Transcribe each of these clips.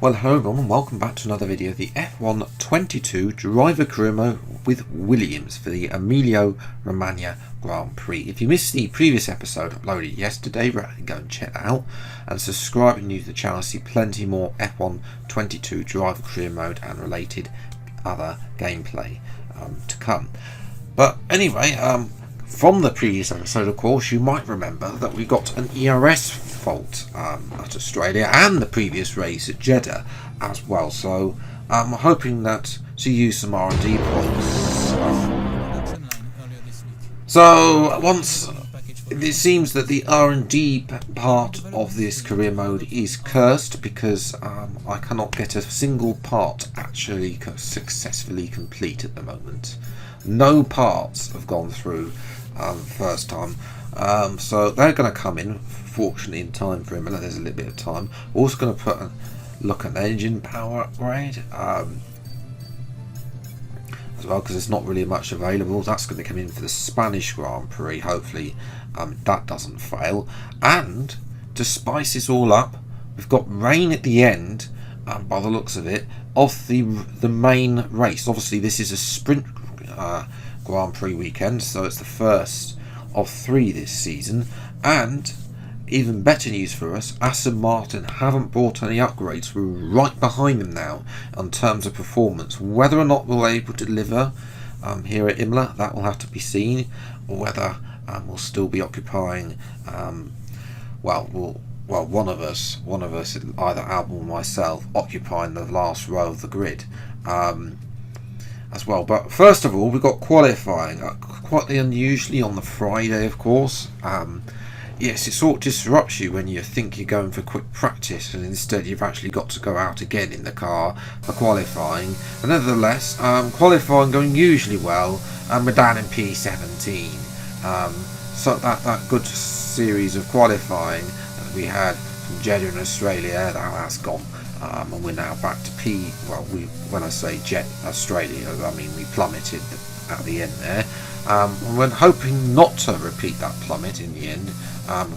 Well, hello everyone and welcome back to another video of the F1 22 driver career mode with Williams for the Emilia-Romagna Grand Prix. If you missed the previous episode uploaded yesterday, go and check that out and subscribe if you're new to the channel to see plenty more F1 22 driver career mode and related other gameplay to come. But anyway, from the previous episode, of course, you might remember that we got an ERS fault at Australia and the previous race at Jeddah as well. So I'm hoping that to use some R&D points. So once it seems that the R&D part of this career mode is cursed because I cannot get a single part actually successfully complete at the moment. No parts have gone through first time, so they're going to come in fortunately in time for Imola. There's a little bit of time. Also going to look at an engine power upgrade as well, because there's not really much available. That's going to come in for the Spanish Grand Prix. Hopefully that doesn't fail. And to spice this all up, we've got rain at the end, by the looks of it, of the main race. Obviously this is a sprint Grand Prix weekend, so it's the first of 3 this season. And even better news for us, Aston Martin haven't brought any upgrades. We're right behind them now in terms of performance. Whether or not we're able to deliver here at Imola, that will have to be seen, or whether we'll still be occupying one of us, either Albon or myself, occupying the last row of the grid as well. But first of all, we've got qualifying, quite unusually on the Friday, of course. Yes, it sort of disrupts you when you think you're going for quick practice and instead you've actually got to go out again in the car for qualifying. But nevertheless, qualifying going usually well, and we're down in P17. So that good series of qualifying that we had from Jeddah in Australia, that's gone. And we're now back to when I say Australia, I mean we plummeted at the end there. We're hoping not to repeat that plummet in the end,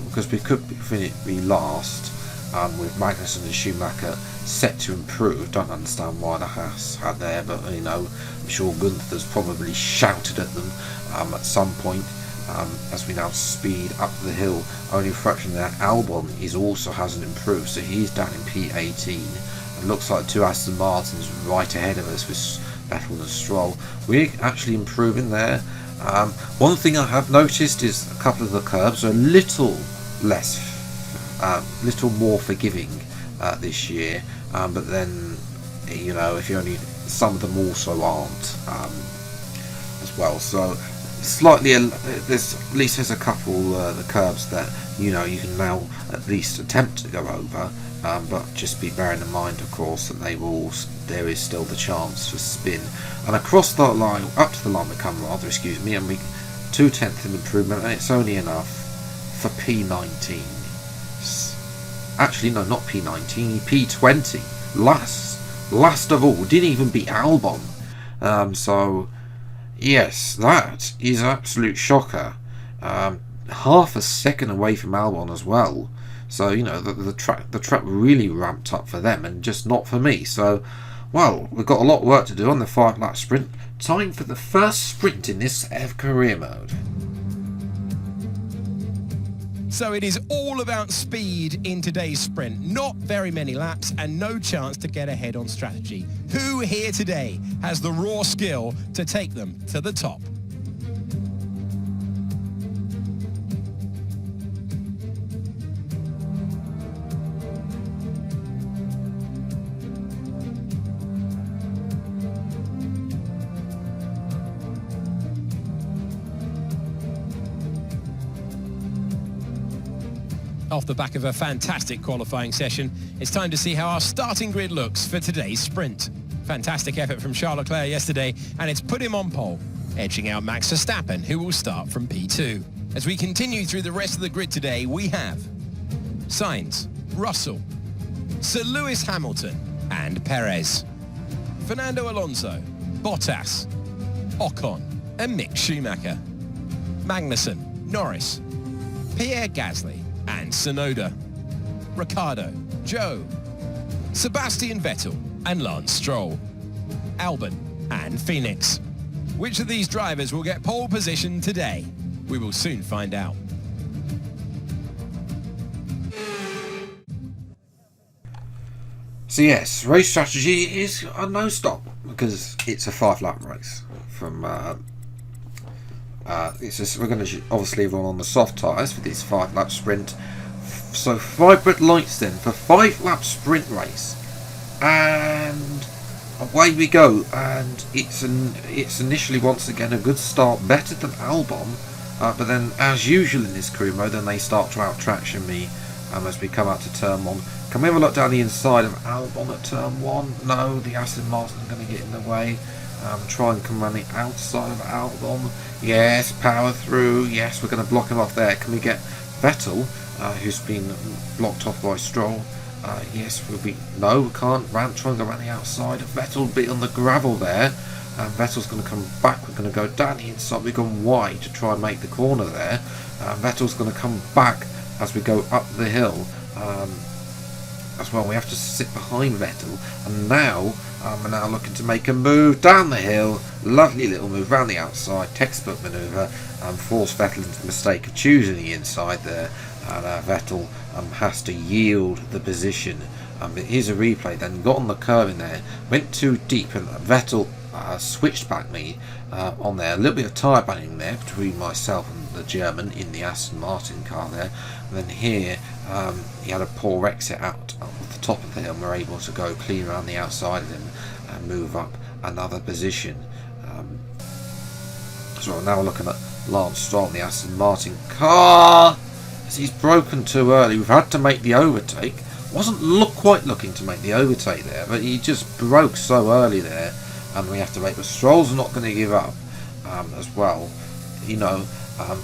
because we could be last with Magnussen and Schumacher set to improve. Don't understand why the Haas had there, but you know, I'm sure Gunther's probably shouted at them at some point. As we now speed up the hill, only a fraction that Albon hasn't improved, so he's down in P18. It looks like 2 Aston Martins right ahead of us with Vettel and Stroll. We're actually improving there. One thing I have noticed is a couple of the curbs are a little more forgiving this year, but then you know, if you only, some of them also aren't as well. So slightly, there's a couple the curbs that you know you can now at least attempt to go over, but just be bearing in mind, of course, that there is still the chance for spin. And across that line, up to the line we come, rather, excuse me, and we 0.2 of improvement, and it's only enough for P19. Actually, no, not P19, P20. Last of all, didn't even beat Albon. So yes, that is an absolute shocker. Half a second away from Albon as well. So you know the track really ramped up for them, and just not for me. So, well, we've got a lot of work to do on the 5-lap sprint. Time for the first sprint in this F career mode. So it is all about speed in today's sprint. Not very many laps and no chance to get ahead on strategy. Who here today has the raw skill to take them to the top? Off the back of a fantastic qualifying session, it's time to see how our starting grid looks for today's sprint. Fantastic effort from Charles Leclerc yesterday, and it's put him on pole, edging out Max Verstappen, who will start from P2. As we continue through the rest of the grid today, we have Sainz, Russell, Sir Lewis Hamilton and Perez, Fernando Alonso, Bottas, Ocon and Mick Schumacher, Magnussen, Norris, Pierre Gasly and Tsunoda, Ricciardo, Joe, Sebastian Vettel and Lance Stroll, Albon and Phoenix. Which of these drivers will get pole position today? We will soon find out. So yes, race strategy is a no stop because it's a 5-lap race. From we're going to obviously run on the soft tyres for this 5-lap sprint. So 5 red lights then for 5-lap sprint race, and away we go. And it's initially once again a good start, better than Albon, but then as usual in this crew mode, then they start to out traction me as we come out to turn 1. Can we have a look down the inside of Albon at turn 1? No, the Aston Martin is going to get in the way. Try and come around the outside of Albon. Yes, power through. Yes, we're going to block him off there. Can we get Vettel, who's been blocked off by Stroll? Yes, no, we can't. Try and go around the outside. Vettel be on the gravel there. Vettel's going to come back. We're going to go down the inside. We've gone wide to try and make the corner there. Vettel's going to come back as we go up the hill. As well, we have to sit behind Vettel, and now we're now looking to make a move down the hill. Lovely little move round the outside, textbook manoeuvre, and force Vettel into the mistake of choosing the inside there, and Vettel has to yield the position. Here's a replay then, got on the curve in there, went too deep, and Vettel switched back me on there. A little bit of tyre banging there between myself and the German in the Aston Martin car there. And then here he had a poor exit out of the top of the hill, and we're able to go clean around the outside of him and move up another position. So we're now looking at Lance Stroll in the Aston Martin car as he's broken too early. We've had to make the overtake. Wasn't quite looking to make the overtake there, but he just broke so early there, and we have to wait. But Stroll's not going to give up as well. You know,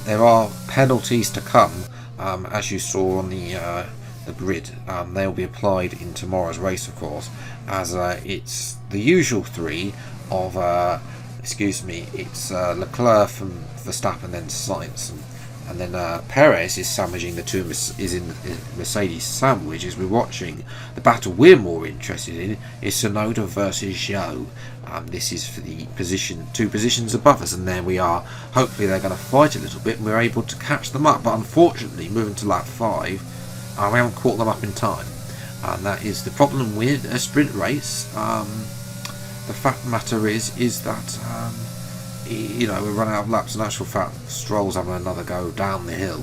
there are penalties to come, as you saw on the grid. They'll be applied in tomorrow's race, of course, as it's the usual 3 of it's Leclerc from Verstappen, then Sainz, and then Perez is sandwiching the two. Is in Mercedes sandwich as we're watching. The battle we're more interested in is Tsunoda versus Zhou. This is for the 2 positions above us, and there we are. Hopefully they're going to fight a little bit and we're able to catch them up, but unfortunately moving to lap 5 we haven't caught them up in time, and that is the problem with a sprint race. The fact of the matter is that we run out of laps. In actual fact, Stroll's having another go down the hill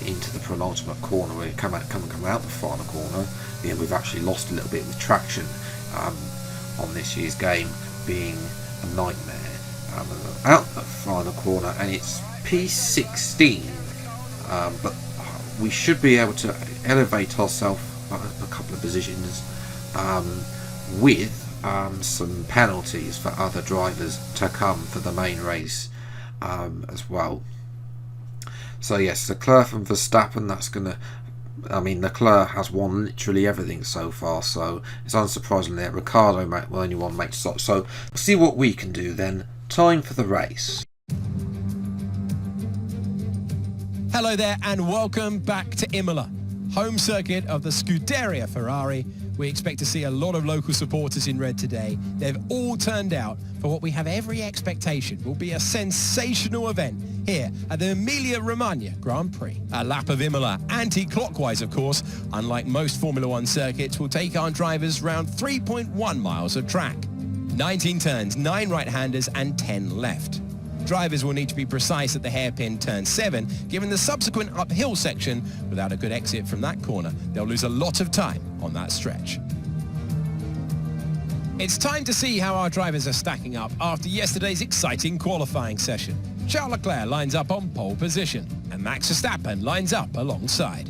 into the penultimate corner. We come out the final corner. We've actually lost a little bit with traction on this year's game, being a nightmare. Out the final corner, and it's P16, but we should be able to elevate ourselves a couple of positions with some penalties for other drivers to come for the main race as well. So yes, Leclerc and Verstappen, that's going to... Leclerc has won literally everything so far, so it's unsurprising that Ricciardo will only one make stop. So we'll see what we can do then. Time for the race. Hello there and welcome back to Imola, home circuit of the Scuderia Ferrari. We expect to see a lot of local supporters in red today. They've all turned out for what we have every expectation will be a sensational event here at the Emilia-Romagna Grand Prix. A lap of Imola, anti-clockwise of course, unlike most Formula 1 circuits, will take our drivers round 3.1 miles of track. 19 turns, 9 right-handers and 10 left. Drivers will need to be precise at the hairpin turn 7, given the subsequent uphill section. Without a good exit from that corner, they'll lose a lot of time on that stretch. It's time to see how our drivers are stacking up after yesterday's exciting qualifying session. Charles Leclerc lines up on pole position, and Max Verstappen lines up alongside.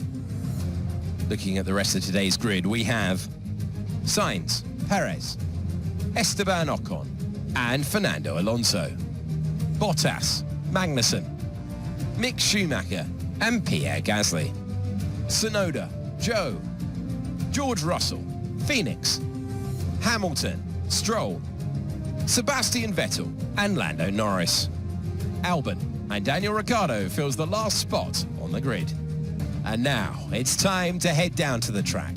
Looking at the rest of today's grid, we have Sainz, Perez, Esteban Ocon, and Fernando Alonso. Bottas, Magnussen, Mick Schumacher and Pierre Gasly. Tsunoda, Zhou, George Russell, Phoenix, Hamilton, Stroll, Sebastian Vettel and Lando Norris. Albon and Daniel Ricciardo fills the last spot on the grid. And now it's time to head down to the track.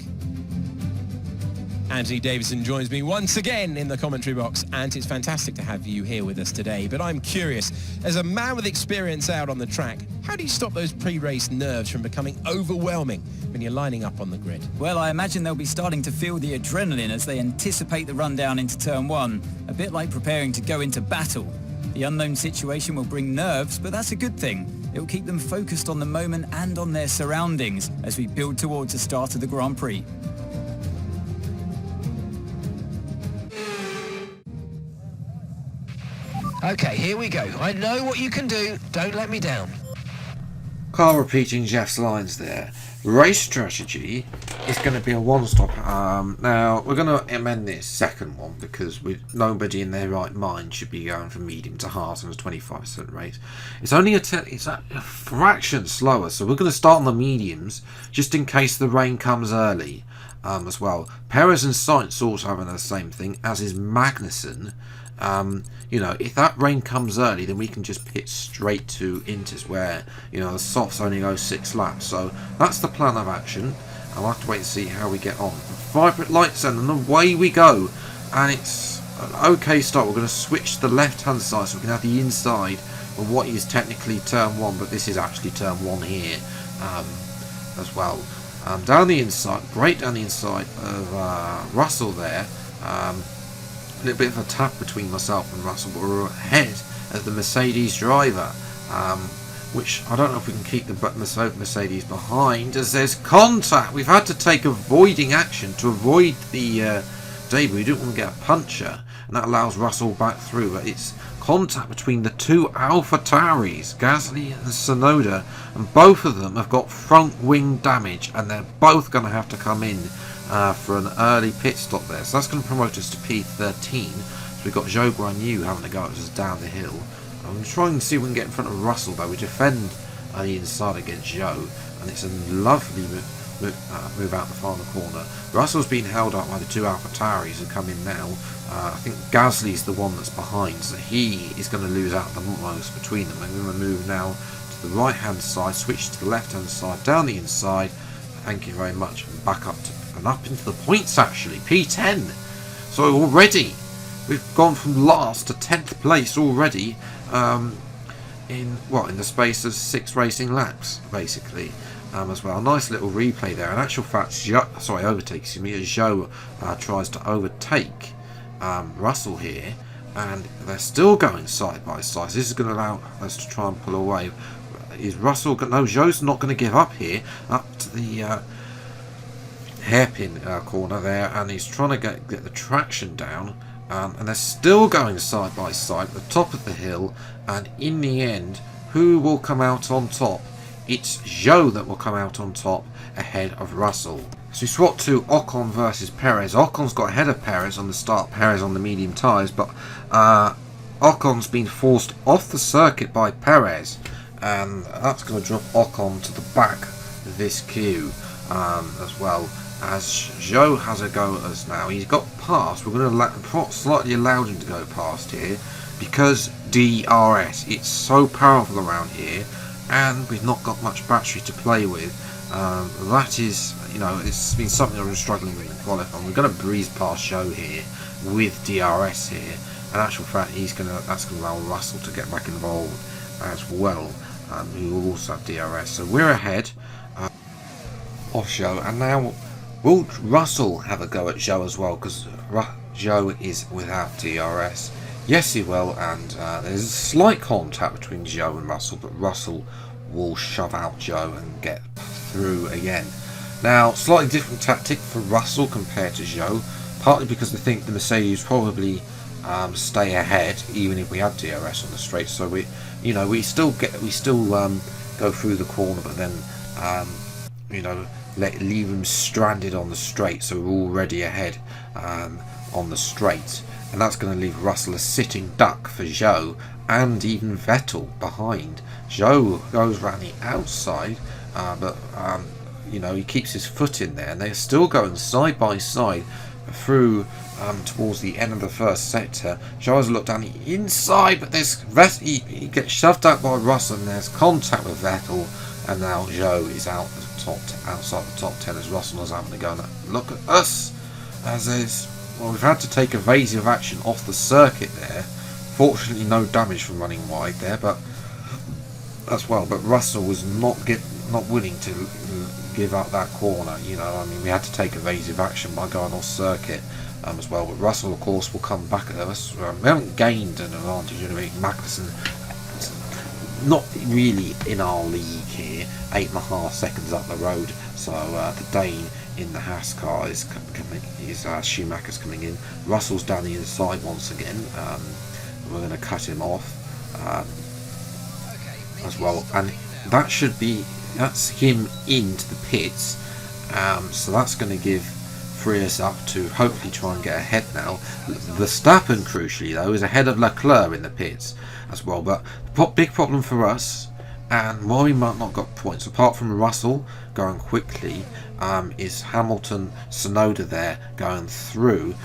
Anthony Davidson joins me once again in the commentary box, and it's fantastic to have you here with us today. But I'm curious, as a man with experience out on the track, how do you stop those pre-race nerves from becoming overwhelming when you're lining up on the grid? Well, I imagine they'll be starting to feel the adrenaline as they anticipate the rundown into turn one, a bit like preparing to go into battle. The unknown situation will bring nerves, but that's a good thing. It will keep them focused on the moment and on their surroundings as we build towards the start of the Grand Prix. Okay, here we go. I know what you can do. Don't let me down. Carl repeating Jeff's lines there. Race strategy is going to be a one-stop. Now, we're going to amend this second one because nobody in their right mind should be going from medium to hard on a 25% rate. It's only it's a fraction slower, so we're going to start on the mediums just in case the rain comes early as well. Perez and Sainz also having the same thing, as is Magnussen. If that rain comes early, then we can just pit straight to Inters where, the softs only go 6 laps. So that's the plan of action. I'll have to wait and see how we get on. Vibrant lights and away we go. And it's an okay start. We're going to switch to the left-hand side so we can have the inside of what is technically turn 1, but this is actually turn 1 here as well. Down the inside, great down the inside of Russell there. A little bit of a tap between myself and Russell, but we're ahead of the Mercedes driver, which I don't know if we can keep the Mercedes behind as there's contact. We've had to take avoiding action to avoid the debris. We didn't want to get a puncture, and that allows Russell back through, but it's contact between the two AlphaTauris, Gasly and Tsunoda, and both of them have got front wing damage, and they're both going to have to come in for an early pit stop there. So that's going to promote us to P13. So we've got Zhou Guanyu having a go at us down the hill. I'm trying to see if we can get in front of Russell though. We defend the inside against Zhou, and it's a lovely move out the final corner. Russell's been held up by the two AlphaTauris who come in now. I think Gasly's the one that's behind, so he is going to lose out the most between them. I'm going to move now to the right hand side, switch to the left hand side, down the inside. Thank you very much, and back up into the points actually, P10. So already we've gone from last to 10th place already in the space of 6 racing laps basically as well. Nice little replay there. In actual fact, Zhou tries to overtake Russell here, and they're still going side by side. So this is going to allow us to try and pull away. Is Russell? No, Zhou's not going to give up here. Up to the hairpin corner there, and he's trying to get the traction down, and they're still going side by side at the top of the hill, and in the end, who will come out on top? It's Zhou that will come out on top ahead of Russell. So we swap to Ocon versus Perez. Ocon's got ahead of Perez on the start, Perez on the medium tyres, but Ocon's been forced off the circuit by Perez, and that's going to drop Ocon to the back of this queue as well. As Zhou has a go at us now. He's got past. We're going to slightly allow him to go past here because DRS. It's so powerful around here, and we've not got much battery to play with. That is, it's been something I've been struggling with in qualifying. We're going to breeze past Zhou here with DRS here. In actual fact, that's going to allow Russell to get back involved as well, who will also have DRS. So we're ahead of Zhou, and now. Will Russell have a go at Zhou as well? Because Zhou is without DRS. Yes, he will, and there's a slight contact between Zhou and Russell, but Russell will shove out Zhou and get through again. Now, slightly different tactic for Russell compared to Zhou, partly because they think the Mercedes probably stay ahead, even if we have DRS on the straight. So we still go through the corner, but then leave them stranded on the straight, so we're already ahead on the straight, and that's going to leave Russell a sitting duck for Zhou and even Vettel behind. Zhou goes around the outside, but he keeps his foot in there, and they're still going side by side through towards the end of the first sector. Zhou has looked down the inside, but there's he gets shoved out by Russell, and there's contact with Vettel, and now Zhou is outside the top 10 as Russell is having to go and look at us. as is, well, we've had to take evasive action off the circuit there. Fortunately, no damage from running wide there, but as well. But Russell was not willing to give up that corner. You know, I mean, we had to take evasive action by going off circuit as well. But Russell, of course, will come back at us. We haven't gained an advantage. You know, Magnussen not really in our league here. 8.5 seconds up the road. So the Dane in the Haas car is coming. Schumacher's coming in. Russell's down the inside once again. We're going to cut him off as well, and that's him into the pits. So that's going to free us up to hopefully try and get ahead now. Verstappen, crucially though, is ahead of Leclerc in the pits as well. But the big problem for us, and why we might not got points, apart from Russell going quickly, is Hamilton, Tsunoda there going through.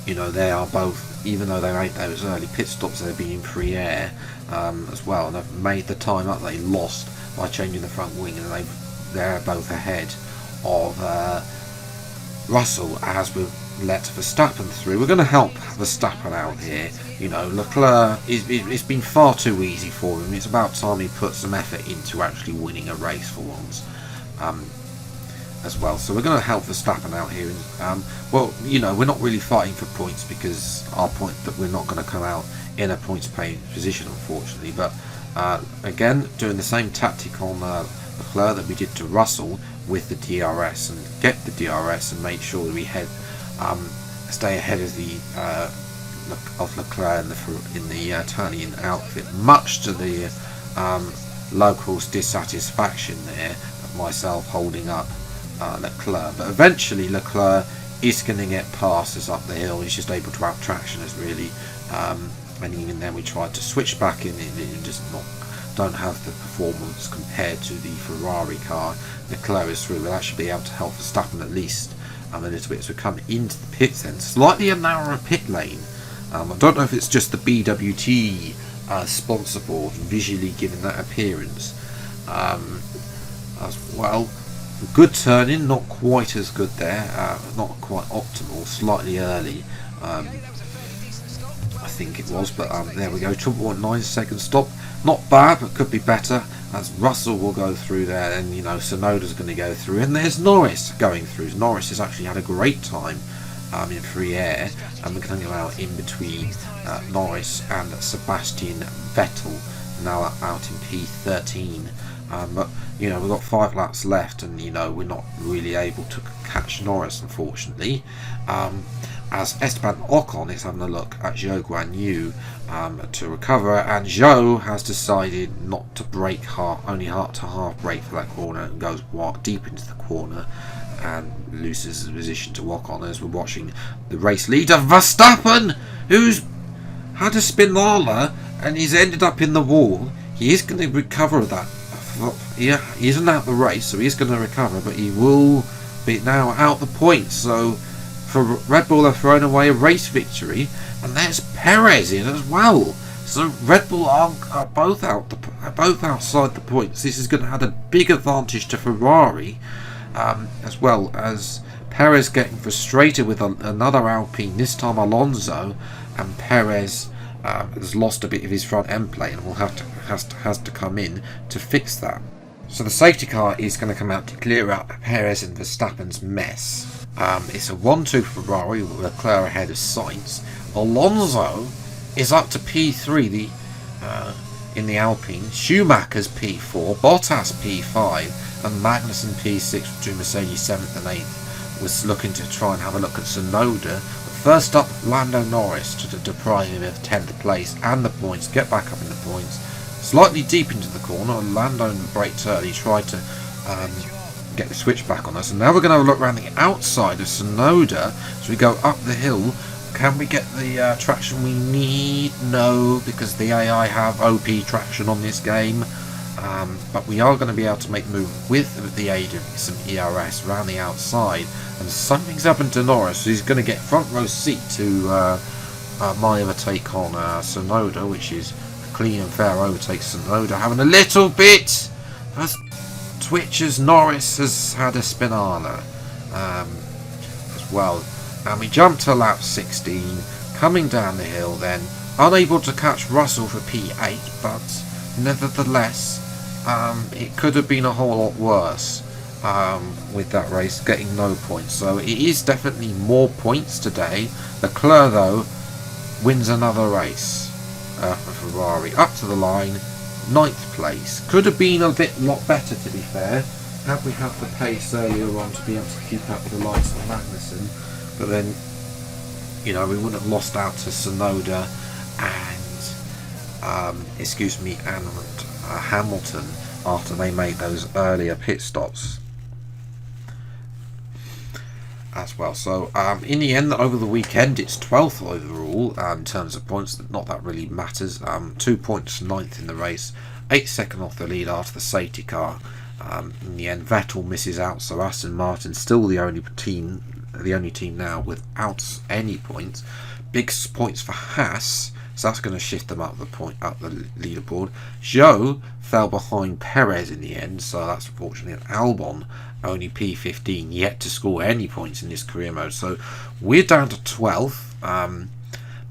You know, they are both, even though they made those early pit stops, they've been in free air as well, and they've made the time up they lost by changing the front wing, and they're both ahead of Russell as we've let Verstappen through. We're going to help Verstappen out here. You know, Leclerc, it's been far too easy for him. It's about time he put some effort into actually winning a race for once. As well, so we're going to help Verstappen out here. Well, you know, we're not really fighting for points because our point that we're not going to come out in a points paying position, unfortunately. But again, doing the same tactic on Leclerc that we did to Russell with the DRS, and get the DRS and make sure that we stay ahead of the Leclerc in the Italian outfit, much to the locals' dissatisfaction there of myself holding up Leclerc. But eventually Leclerc is going to get past us up the hill. He's just able to out-traction us really, and even then we tried to switch back in, and just don't have the performance compared to the Ferrari car. Leclerc is through. We'll actually be able to help Verstappen at least a little bit as we come into the pits then. Slightly a narrower pit lane. I don't know if it's just the BWT sponsor board visually giving that appearance as well. Good turning, not quite as good there, not quite optimal, slightly early, I think it was, but there we go, 2.9 second stop, not bad, but could be better, as Russell will go through there, and you know, Tsunoda's going to go through, and there's Norris going through. Norris has actually had a great time in free air, and we're going to go out in between Norris and Sebastian Vettel, now out in P13. But you know, we've got 5 laps left, and you know, we're not really able to catch Norris, unfortunately, as Esteban Ocon is having a look at Zhou Guanyu to recover, and Zhou has decided not to brake only half brake for that corner, and goes deep into the corner and loses his position to Ocon as we're watching the race leader Verstappen, who's had a spinala and he's ended up in the wall. He is going to recover that. Yeah, he isn't out the race, so he's going to recover, but he will be now out the points. So for Red Bull, they've thrown away a race victory, and there's Perez in as well. So Red Bull are both outside the points. This is going to add a big advantage to Ferrari, as well as Perez getting frustrated with another Alpine, this time Alonso, and Perez has lost a bit of his front end plate and will has to come in to fix that. So the safety car is going to come out to clear up Perez and Verstappen's mess. It's a 1-2 Ferrari with Leclerc ahead of Sainz. Alonso is up to P3 in the Alpine. Schumacher's P4, Bottas P5, and Magnussen P6 to Mercedes 7th and 8th. Was looking to try and have a look at Tsunoda. First up, Lando Norris to deprive him of 10th place and the points, get back up in the points. Slightly deep into the corner, Lando braked early, tried to get the switch back on us. And now we're going to have a look around the outside of Tsunoda as we go up the hill. Can we get the traction we need? No, because the AI have OP traction on this game. But we are going to be able to make move with the aid of some ERS around the outside. And something's happened to Norris, so he's going to get front row seat to my overtake on Tsunoda, which is a clean and fair overtake. Tsunoda having a little bit of twitch as Norris has had a spinala. as well. And we jumped to lap 16, coming down the hill then, unable to catch Russell for P8, but nevertheless, it could have been a whole lot worse with that race, getting no points. So it is definitely more points today. Leclerc, though, wins another race for Ferrari. Up to the line, 9th place. Could have been a lot better, to be fair, had we had the pace earlier on to be able to keep up with the likes of Magnussen. But then, you know, we wouldn't have lost out to Tsunoda and Hamilton after they made those earlier pit stops as well. So in the end, over the weekend, it's 12th overall in terms of points. Not that really matters. 2 points, 9th in the race, 8 seconds off the lead after the safety car. In the end, Vettel misses out, so Aston Martin's still the only team now without any points. Big points for Haas, so that's going to shift them up the leaderboard. Zhou fell behind Perez in the end, so that's unfortunately an Albon, only P15, yet to score any points in this career mode. So we're down to 12th,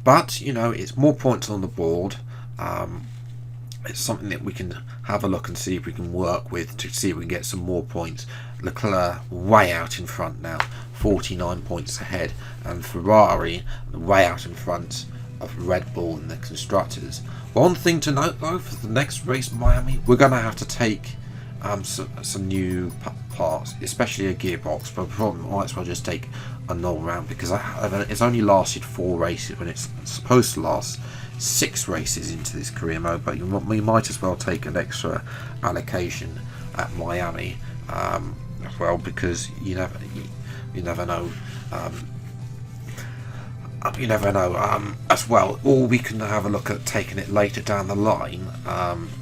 but you know, it's more points on the board. It's something that we can have a look and see if we can work with to see if we can get some more points. Leclerc way out in front now, 49 points ahead, and Ferrari way out in front of Red Bull in the constructors. One thing to note though, for the next race, Miami, we're going to have to take some new parts, especially a gearbox, but probably might as well just take a null round, because it's only lasted 4 races when it's supposed to last 6 races into this career mode. But we might as well take an extra allocation at Miami as well, because you never know. You never know as well. Or we can have a look at taking it later down the line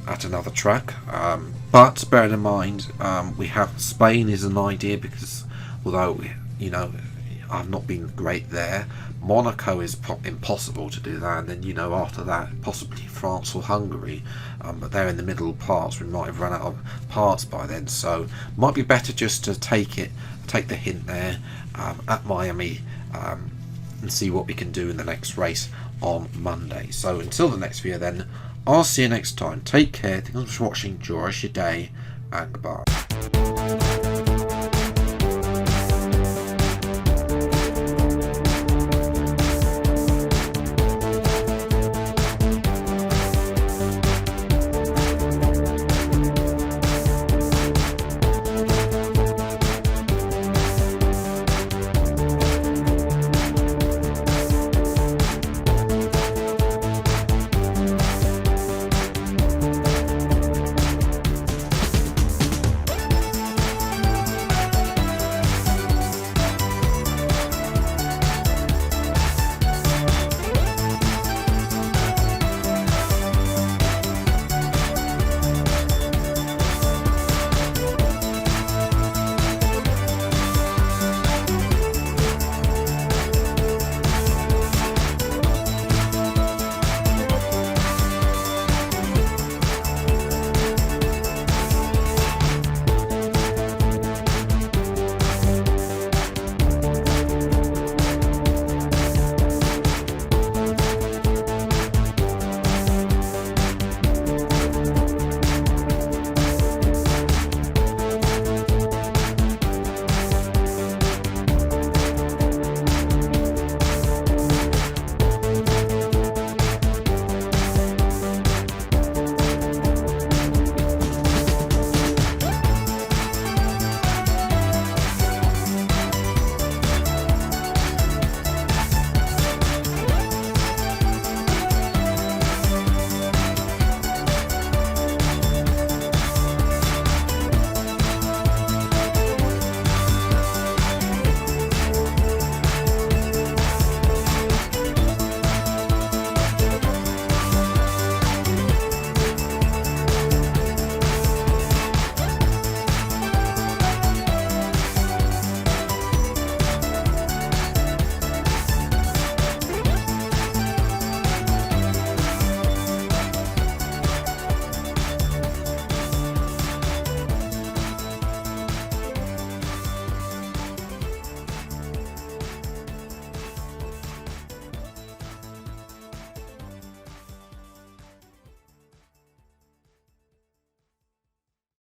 at another track. But bearing in mind, we have Spain is an idea, because although I've not been great there, Monaco is impossible to do that, and then after that possibly France or Hungary, but they're in the middle parts. We might have run out of parts by then, so might be better just to take the hint there at Miami, and see what we can do in the next race on Monday. So until the next video then, I'll see you next time. Take care, thanks for watching, enjoy your day, and goodbye.